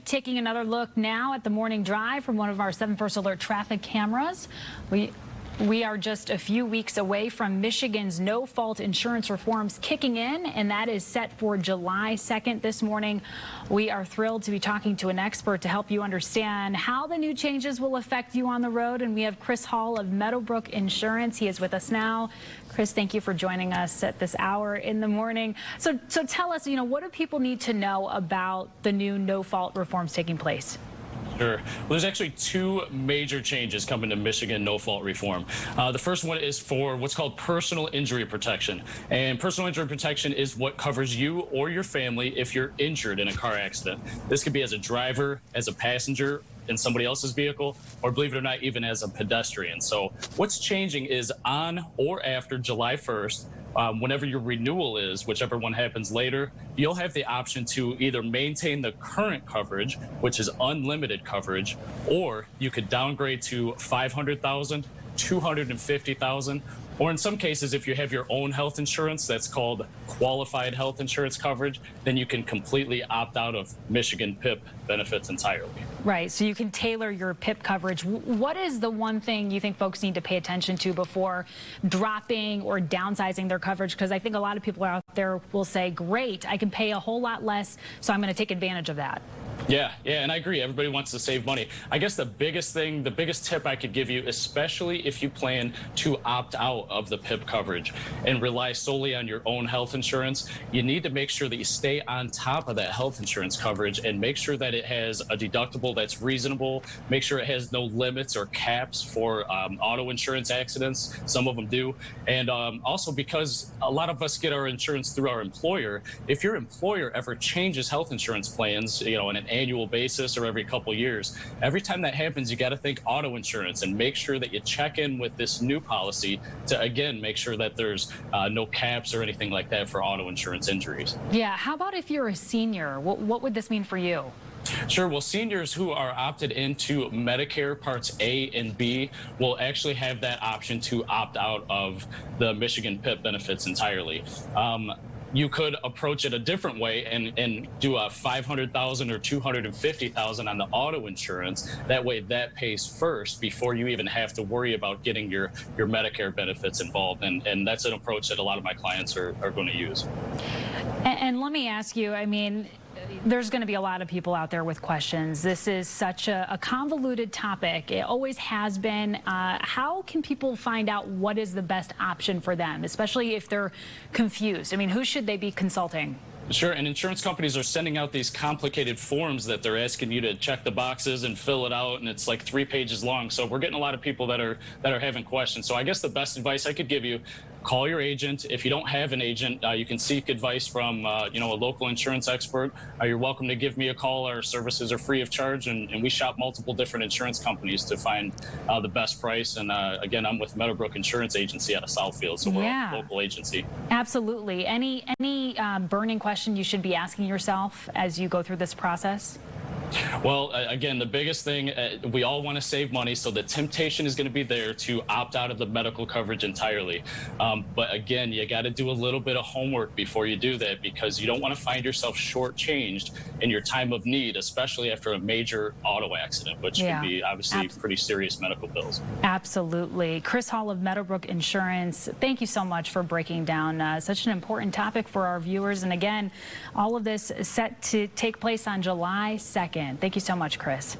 taking another look now at the morning drive from one of our 7 First Alert traffic cameras. We are just a few weeks away from Michigan's no-fault insurance reforms kicking in, and that is set for July 2nd this morning. We are thrilled to be talking to an expert to help you understand how the new changes will affect you on the road. And we have Kris Hall of Meadowbrook Insurance. He is with us now. Kris, thank you for joining us at this hour in the morning. So tell us, what do people need to know about the new no-fault reforms taking place? Sure. Well, there's actually two major changes coming to Michigan no-fault reform. The first one is for what's called personal injury protection. And personal injury protection is what covers you or your family if you're injured in a car accident. This could be as a driver, as a passenger in somebody else's vehicle, or believe it or not, even as a pedestrian. So what's changing is on or after July 1st, whenever your renewal is, whichever one happens later, you'll have the option to either maintain the current coverage, which is unlimited coverage, or you could downgrade to $500,000, $250,000, or in some cases, if you have your own health insurance, that's called qualified health insurance coverage, then you can completely opt out of Michigan PIP benefits entirely. Right, so you can tailor your PIP coverage. What is the one thing you think folks need to pay attention to before dropping or downsizing their coverage? Because I think a lot of people out there will say, great, I can pay a whole lot less, so I'm going to take advantage of that. Yeah, and I agree. Everybody wants to save money. I guess the biggest tip I could give you, especially if you plan to opt out of the PIP coverage and rely solely on your own health insurance, you need to make sure that you stay on top of that health insurance coverage and make sure that it has a deductible that's reasonable. Make sure it has no limits or caps for auto insurance accidents. Some of them do. And also because a lot of us get our insurance through our employer, if your employer ever changes health insurance plans, on an annual basis or every couple years, every time that happens, you got to think auto insurance and make sure that you check in with this new policy to, again, make sure that there's no caps or anything like that for auto insurance injuries. Yeah, how about if you're a senior? What would this mean for you? Sure. Well, seniors who are opted into Medicare Parts A and B will actually have that option to opt out of the Michigan PIP benefits entirely. You could approach it a different way and do a $500,000 or $250,000 on the auto insurance. That way that pays first before you even have to worry about getting your Medicare benefits involved. And that's an approach that a lot of my clients are going to use. And let me ask you, there's going to be a lot of people out there with questions. This is such a convoluted topic. It always has been. How can people find out what is the best option for them, especially if they're confused? Who should they be consulting? Sure, and insurance companies are sending out these complicated forms that they're asking you to check the boxes and fill it out, and it's like 3 pages long. So we're getting a lot of people that are having questions. So I guess the best advice I could give you, call your agent. If you don't have an agent, you can seek advice from a local insurance expert. You're welcome to give me a call. Our services are free of charge, and we shop multiple different insurance companies to find the best price. And again, I'm with Meadowbrook Insurance Agency out of Southfield, so we're a local agency. Absolutely. Any burning questions you should be asking yourself as you go through this process? Well, again, the biggest thing, we all want to save money, so the temptation is going to be there to opt out of the medical coverage entirely. But again, you got to do a little bit of homework before you do that, because you don't want to find yourself shortchanged in your time of need, especially after a major auto accident, which could be obviously pretty serious medical bills. Absolutely. Kris Hall of Meadowbrook Insurance, thank you so much for breaking down such an important topic for our viewers. And again, all of this is set to take place on July 2nd. Thank you so much, Kris.